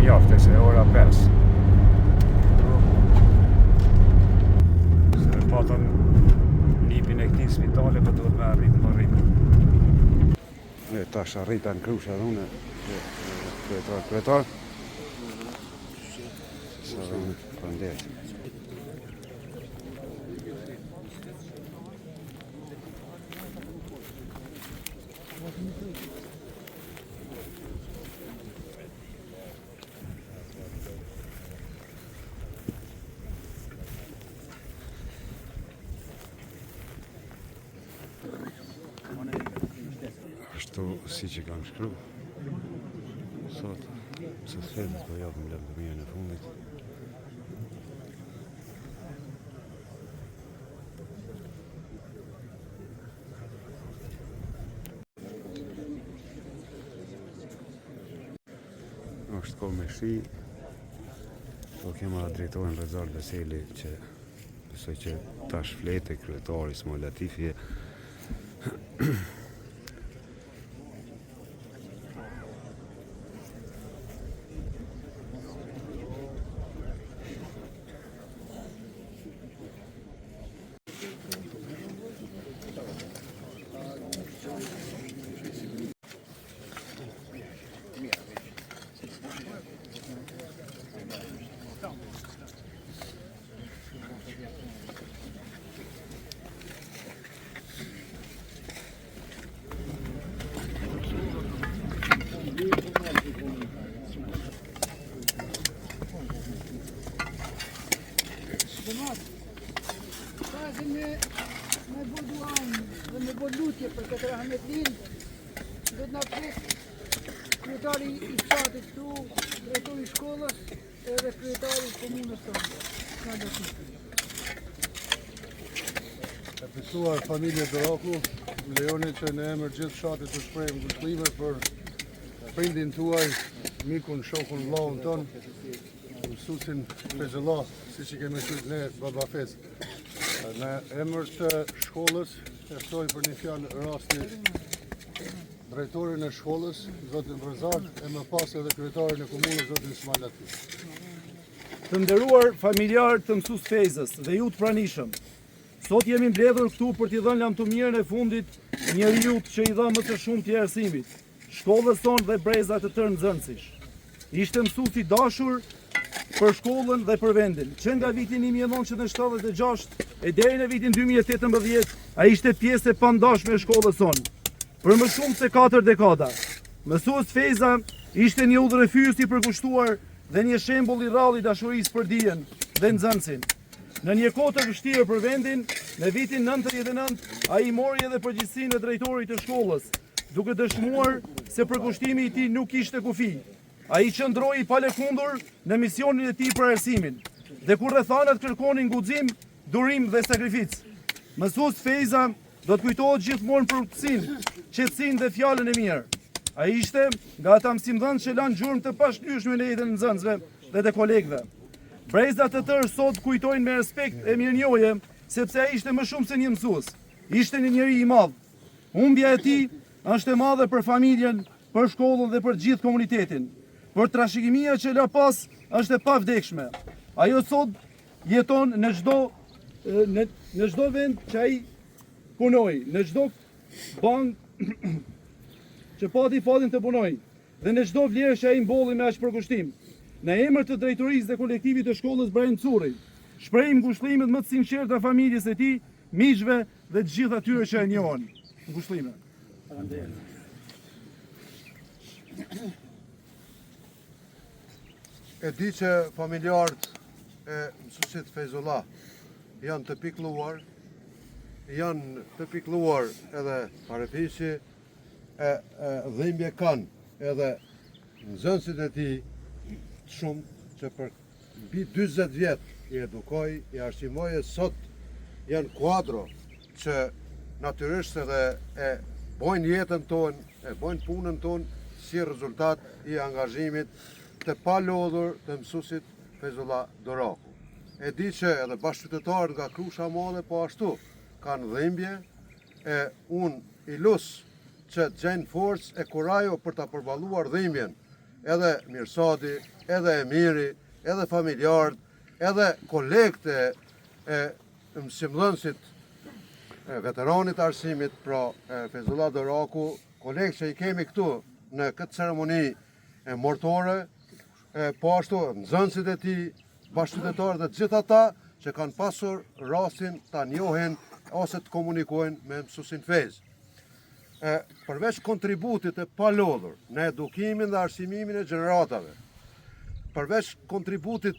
mjafte se ora 5. Se patën nipin e këtij spitale, po duhet me arrit më rritë. Tash arrita në Krusha dhe une, kryetar. Sa dhe une, përndet. Ashtu si që kam shkru sot, se thedhët po japim lëndëmijën e fundit. Është kohë me shi, po kema drejtorin Rezar Beseli që besoj që tash flete kryetari Smo Latifje. Me bo duan dhe me bo lutje për këtë rahmetlin, do të na pres kryetari I fshatit këtu, drejtori I shkollës edhe kryetari I komunës tonë. Ka do të E fituar familje Doraku, lejoni që në emër gjithë fshatit të shprehim ngushëllime për prindin tuaj, mikun, shokun, vllahun ton, mësuesin Fezullah, siç I kemi thënë ne Babafez. Në emër të shkollës, e ftoj për një fjalë rasti drejtorin e shkollës, zotin Rezar, e më pas edhe kryetarin e komunës, zotin Ismail Latif. Të nderuar familjar të mësues Fejzës dhe ju të pranishëm, sot jemi mbledhur këtu për t'i dhënë lamtumirën e fundit njeriu që I dha më të shumë të arsimit, shkollës sonë dhe breza të tërë nxënësish. Ishte mësues I dashur për shkollën dhe për vendin. Që nga vitin 1976 e deri në vitin 2018, ai ishte pjesë e pandashme e shkollës sonë. Për më shumë se 4 dekada, mësues Fejza ishte një udhërefyes I përkushtuar dhe një shembull I rrallë I dashurisë për dijen dhe nxënësin. Në një kohë të vështirë për vendin, në vitin 99, ai mori edhe përgjegjësinë e drejtorit të shkollës, duke dëshmuar se përkushtimi I tij nuk kishte kufi. Ai qëndroi I palëkundur në misionin e tij për arsimin, dhe kur rrethanat kërkonin guxim, durim dhe sakrificë. Mësues Fejza do të kujtohet gjithmonë për urtësinë, qetësinë dhe fjalën e mirë. Ai ishte nga ata mësimdhënës që lanë gjurmë të pashlyeshme në jetën e nxënësve dhe të kolegëve. Brezat të tërë sot kujtojnë me respekt e mirënjohje, sepse ai ishte më shumë se një mësues. Ishte një njeri I madh. Humbja e tij është e madhe për familjen, për shkollën dhe për gjithë komunitetin. Por trashëgimia që la pas është e pavdekshme. Ajo sot jeton në çdo vend që ai punoi, në çdo bank që pati fatin të punoi, dhe në çdo vlerë që ai mbolli me aq përkushtim. Në emër të drejtorisë dhe kolektivit të shkollës Brahim Curri, shprehim ngushëllimet më të sinqerta familjes së tij, miqve dhe të gjithë atyre që e njohin. Ngushëllime. E di që familjarët e mësuesit Fezullah janë të pikëlluar edhe parafisi e dhimbje kanë edhe nxënësit e tij shumë që për mbi 40 vjet I edukoi, I arsimoi e sot janë kuadro që natyrisht edhe e bojnë jetën tonë, e bojnë punën tonë si rezultat I angazhimit të palodhur të mësuesit Fezullah Doraku. E di që edhe bashkëqytetarët nga Krusha Madhe po ashtu kanë dhimbje, e unë I lus që gjejnë forcë e kurajo për ta përballuar dhimbjen, edhe Mirsadi, edhe Emiri, edhe familjarët, edhe kolegët e mësimdhënësit veteranit arsimit, pra Fezullah Doraku, kolegë që i kemi këtu në këtë ceremoni mortore, po ashtu nxënësit e tij, bashkëqytetarët dhe gjithë ata që kanë pasur rastin ta njohin ose të komunikojnë me mësuesin Fez. Përveç kontributit e palodhur në edukimin dhe arsimimin e gjeneratave, përveç kontributit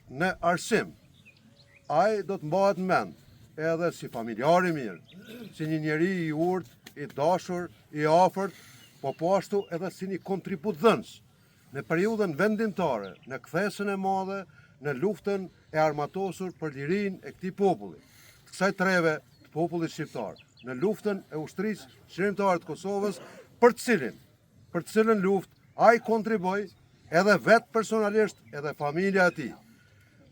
në arsim, ai do të mbahet në mend edhe si familjar i mirë, si një njeri i urtë, i dashur, i afërt, po ashtu edhe si një kontribut dhënës në periudhën vendimtare, në kthesën e madhe, në luftën e armatosur për lirinë e këtij populli, të kësaj treve të popullit shqiptar, në luftën e ushtrisë shërimtare të Kosovës, për të cilën luftë ai kontriboi edhe vetë personalisht edhe familja e tij.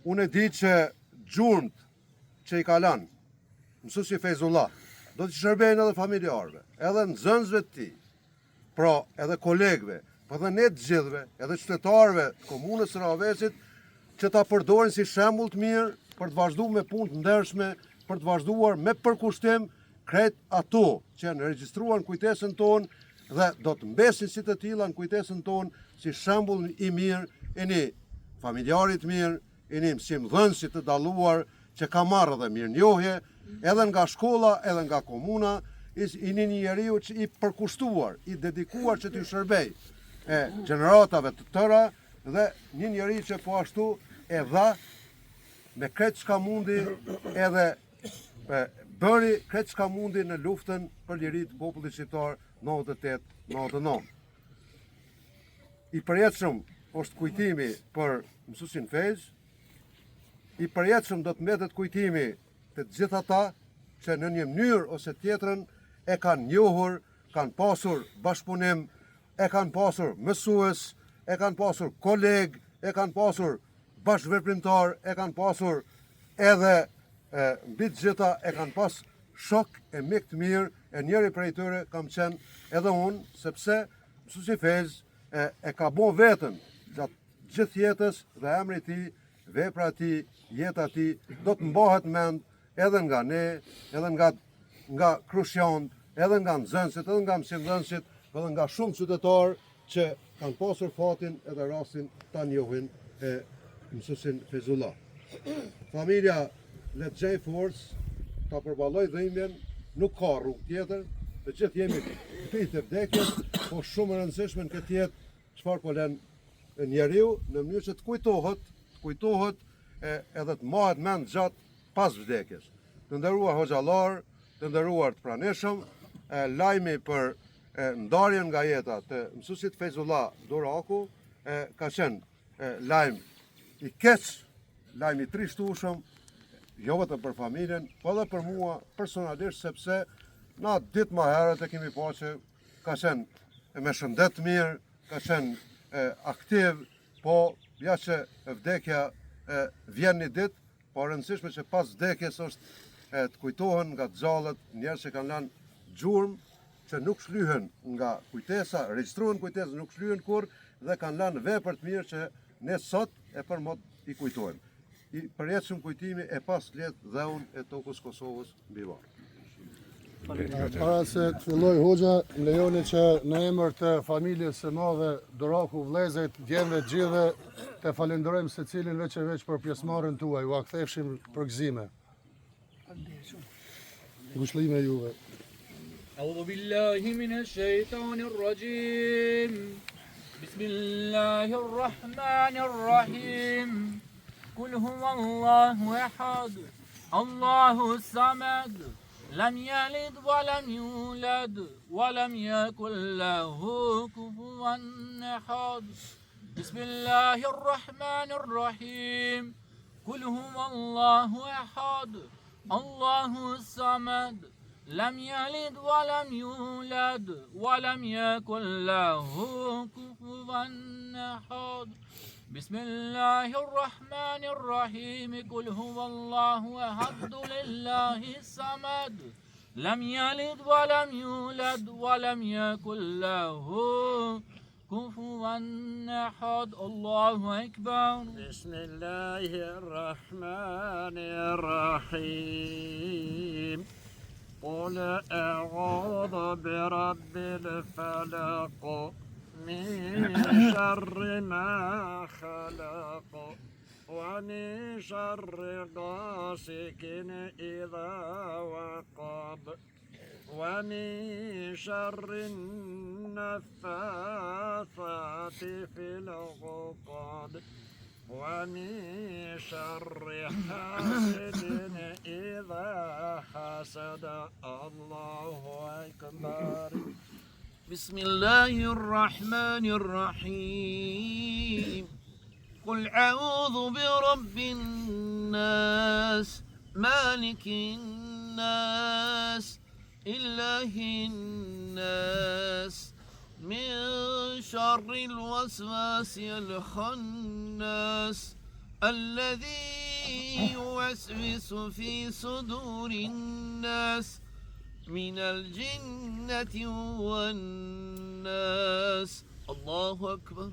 Unë e di që gjurmët që i ka lanë mësuesi Fezullah do të shërbejnë edhe familjarëve, edhe nxënësve të tij, pra edhe kolegëve, po dhe ne të gjithëve, edhe qytetarëve të komunës së Rahavesit, që ta përdorin si shembull të mirë për të vazhduar me punë të ndershme, për të vazhduar me përkushtim krejt ato që janë regjistruar në kujtesën tonë dhe do të mbesin si të tilla në kujtesën tonë si shembull i mirë, e një familjarit mirë, e një mësimdhënësi të dalluar që ka marrë dhe mirënjohje edhe nga shkolla, edhe nga komuna, i një njeriu që i përkushtuar, i dedikuar që t'ju shërbej gjeneratave të tëra dhe një njeri që po ashtu e dha me krejt çka mundi edhe bëri krejt çka mundi në luftën për liritë të popullit shqiptar 98-99. I përjetshëm është kujtimi për mësuesin Fez, i përjetshëm do të mbetet kujtimi të gjithë ata që në një mënyrë ose tjetrën e kanë njohur, kanë pasur bashkëpunim, e kanë pasur mësues, e kanë pasur koleg, e kanë pasur bashkëveprimtar, e kanë pasur edhe mbi të gjitha e kanë pas shok e mik të mirë, e njëri prej tyre kam qenë edhe unë, sepse mësuesi Fez e ka bo vetën gjatë gjithë jetës dhe emri i tij, vepra e tij, jeta e tij do të mbahet mend edhe nga ne, edhe nga krushantë, edhe nga nxënësit, edhe nga mësimdhënësit, edhe nga shumë qytetarë që kanë pasur fatin edhe rastin ta njohin mësuesin Fezullah. Familja le të gjej forcë ta përballoj dhimbjen, nuk ka rrugë tjetër, të gjithë jemi pritë vdekjes, po shumë e rëndësishme në këtë jetë çfarë po lën njeriu në mënyrë që të kujtohet edhe të mahet mend gjatë pas vdekjes. Të nderuar hoxhallar, të nderuar të pranishëm, lajmi për ndarjen nga jeta të mësuesit Fezullah Doraku ka qenë lajm i keq, lajm i trishtueshëm, jo vetëm për familjen, po edhe për mua personalisht, sepse na ditë më herët e kemi pa që ka qenë me shëndet mirë, ka qenë aktiv, po ja që vdekja vjen një ditë, po rëndësishme që pas vdekjes është të kujtohen nga xhallet njerëz që kanë lënë gjurmë, që nuk shlyhen nga kujtesa, regjistruhen kujtesa, nuk shlyhen kurrë dhe kanë lënë vepër të mirë që ne sot e përmot i kujtojmë. I përjetshëm kujtimi e pas let dheun e tokës Kosovës mbi varr. Para se të filloj hoxha, më lejoni që në emër të familjes së madhe Doraku vëllezërit, djemve të gjithëve, të falenderojmë secilin veç e veç për pjesëmarrjen tuaj, u akthefshim për gëzime. Ngushëllime juve. أعوذ بالله من الشيطان الرجيم بسم الله الرحمن الرحيم قل هو الله أحد الله الصمد لم يلد ولم يولد ولم يكن له كفوا أحد بسم الله الرحمن الرحيم قل هو الله أحد الله الصمد لم يلد ولم يولد ولم يكن له كفوا أحد بسم الله الرحمن الرحيم قل هو الله أحد لله الصمد لم يلد ولم يولد ولم يكن له كفوا أحد الله أكبر. بسم الله الرحمن الرحيم. قل أعوذ برب الفلق من شر ما خلق ومن شر غاسق إذا وقب ومن شر النفاثات في العقد ومن شر حاسد إذا حسد. الله أكبر. بسم الله الرحمن الرحيم. قل أعوذ برب الناس مالك الناس إله الناس من شر الوسواس الخناس الذي يوسوس في صدور الناس من الجنة والناس. الله أكبر.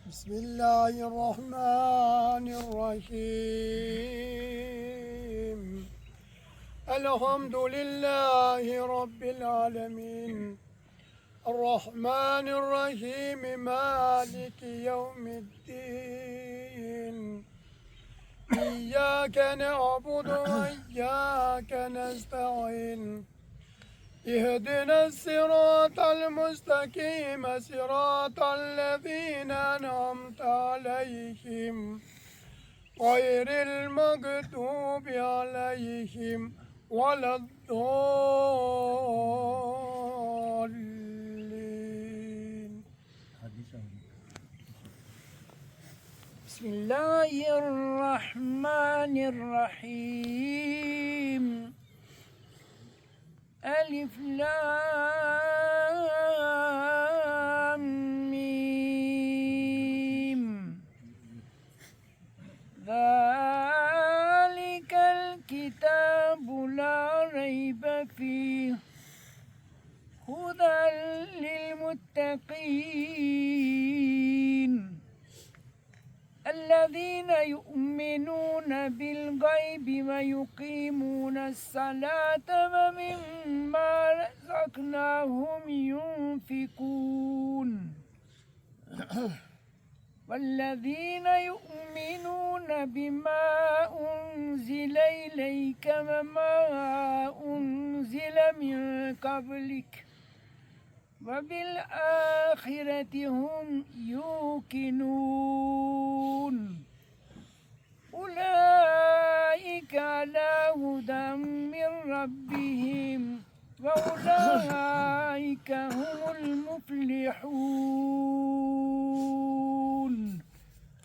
بسم الله الرحمن الرحيم. الحمد لله رب العالمين الرحمن الرحيم مالك يوم الدين. إياك نعبد وإياك نستعين. اهدنا الصراط المستقيم صراط الذين أنعمت عليهم غير المغضوب عليهم ولا الضالين. بسم الله الرحمن الرحيم. ألف لام ميم. ذلك الكتاب لا ريب فيه هدى للمتقين الذين يؤمنون بالغيب ويقيمون الصلاة ومما رزقناهم ينفقون والذين يؤمنون بما أنزل إليك وما أنزل من قبلك وبالآخرة هم يوقنون أولئك على هدى من ربهم وأولئك هم المفلحون.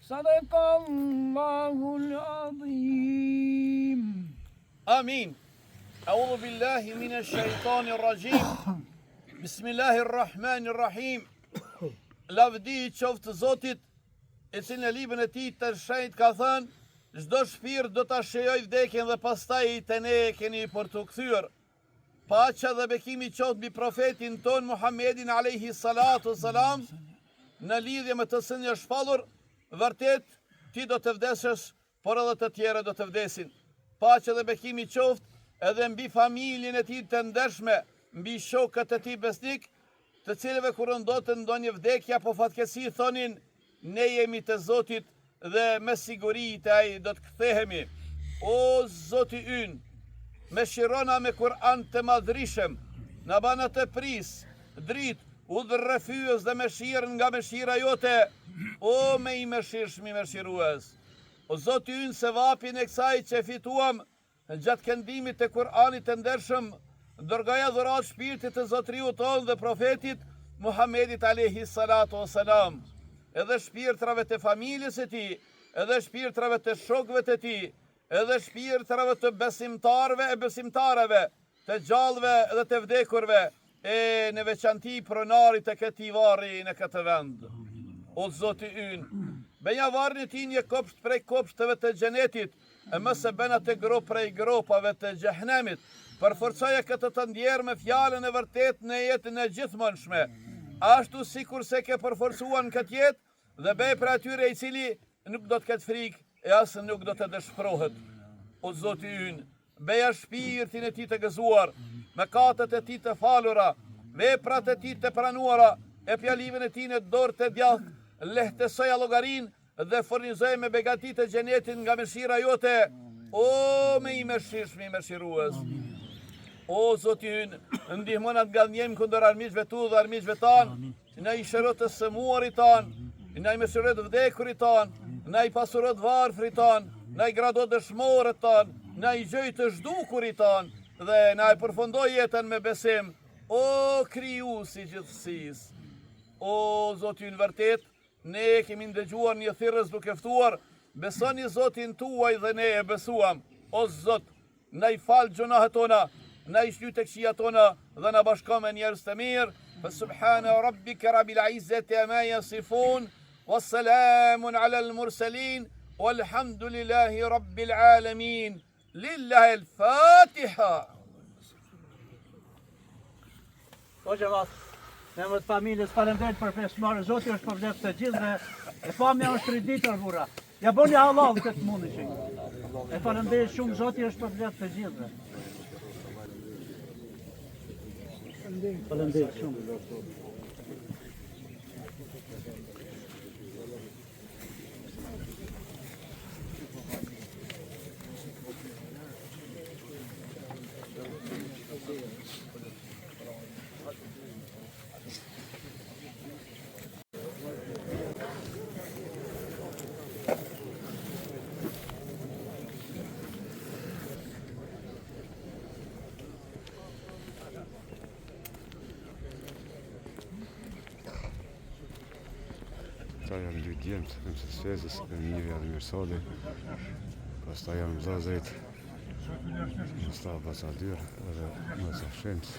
صدق الله العظيم. آمين. أعوذ بالله من الشيطان الرجيم. بسم الله الرحمن الرحيم. Lavdi qoftë Zotit, i cili në librin e tij të shenjtë ka thënë, çdo shpirt do ta shijojë vdekjen dhe pastaj te ne keni për të kthyer. Paqja dhe bekimi qoftë mbi profetin ton Muhammedin alayhi salatu salam, në lidhje me të cilin është shpallur, vërtet ti do të vdesësh, por edhe të tjerë do të vdesin. Paqja dhe bekimi qoftë edhe mbi familjen e tij të ndershme, mbi shokët e tij besnik, të cilëve kur ndodhet ndonjë vdekje apo fatkesi thonin ne jemi të Zotit dhe me siguri të ai do të kthehemi. O Zoti ynë, me shirona me Kur'an të madhrishëm, na bana të pris, dritë, udhër fyës dhe mëshirën nga mëshira jote, o me i mëshirshëm i mëshirues. O Zoti ynë, se vapin e kësaj që fituam gjatë këndimit të Kur'anit të ndershëm, dërgoja dhurat shpirtit të Zotriut tonë dhe profetit Muhammedit alayhi salatu wasalam, edhe shpirtrave të familjes e tij, edhe shpirtrave të shokëve të tij, edhe shpirtrave të besimtarëve e besimtareve, të gjallëve dhe të vdekurve, e në veçanti pronarit të këtij varri në këtë vend. O Zoti ynë, bëja varrin e tij një kopsht prej kopshteve të xhenetit, e mos e bën atë grop prej gropave të xhehenemit. Përforcoja këtë të ndjerë me fjalën e vërtet në jetën e gjithmonshme. ashtu sikur se ke përforcuar në këtë jetë, dhe bëj për atyre i cili nuk do të ketë frikë e asë nuk do të dëshpërohet. O Zoti ynë, beja shpirtin e ti të gëzuar, mëkatet e ti të falura, veprat e ti të pranuara, e pjalimin e ti në dorë të djathtë, lehtësoja llogarin dhe furnizoj me begatit e gjenetin nga mëshira jote. O me i mëshirsh, me i mëshirues. O Zoti ynë, ndihmon atë gallënjem kundër armiqve tu dhe armiqve tanë, na i shërot të sëmuarit tanë, na i mëshirot vdekurit tanë, na i pasurot varfrit tanë, na i gradot dëshmorët tanë, na i gjoj të zhdukurit tanë, dhe na i përfundoj jetën me besim. O krijuesi i gjithësisë, o Zoti ynë vërtet, ne kemi ndëgjuar një thirrës duke ftuar, besoni Zotin tuaj dhe ne e besuam. O Zot, na i fal gjunahet tona, na i shlyt tek këqija tona dhe na bashko me njerëz të mirë. Fa subhana rabbika rabbil izzati amma yasifun, wassalamun ala al mursalin, walhamdulillahi rabbil alamin. Lillahi al Fatiha. O xhamat, në emër të familjes faleminderit për pjesëmarrjen. Zoti është për vlerë të gjithëve. E famja është riditur burra. Ja bëni halal këtë mundi që. E faleminderit shumë, Zoti është për vlerë të gjithëve. Faleminderit shumë. Ta janë dy djemët, MC Svezës, e njëri Ademir Sali, pastaj janë vëllezërit Mustafa Basadyr edhe Musa Shems.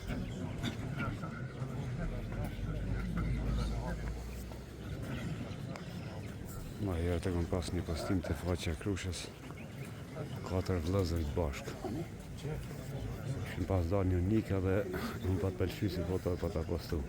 Ma herë të kom pas një postim të faqja Krushës, 4 vëllezërit bashkë. Kishin pas dalë një nika dhe më pat pëlqy si foto e pa ta postu.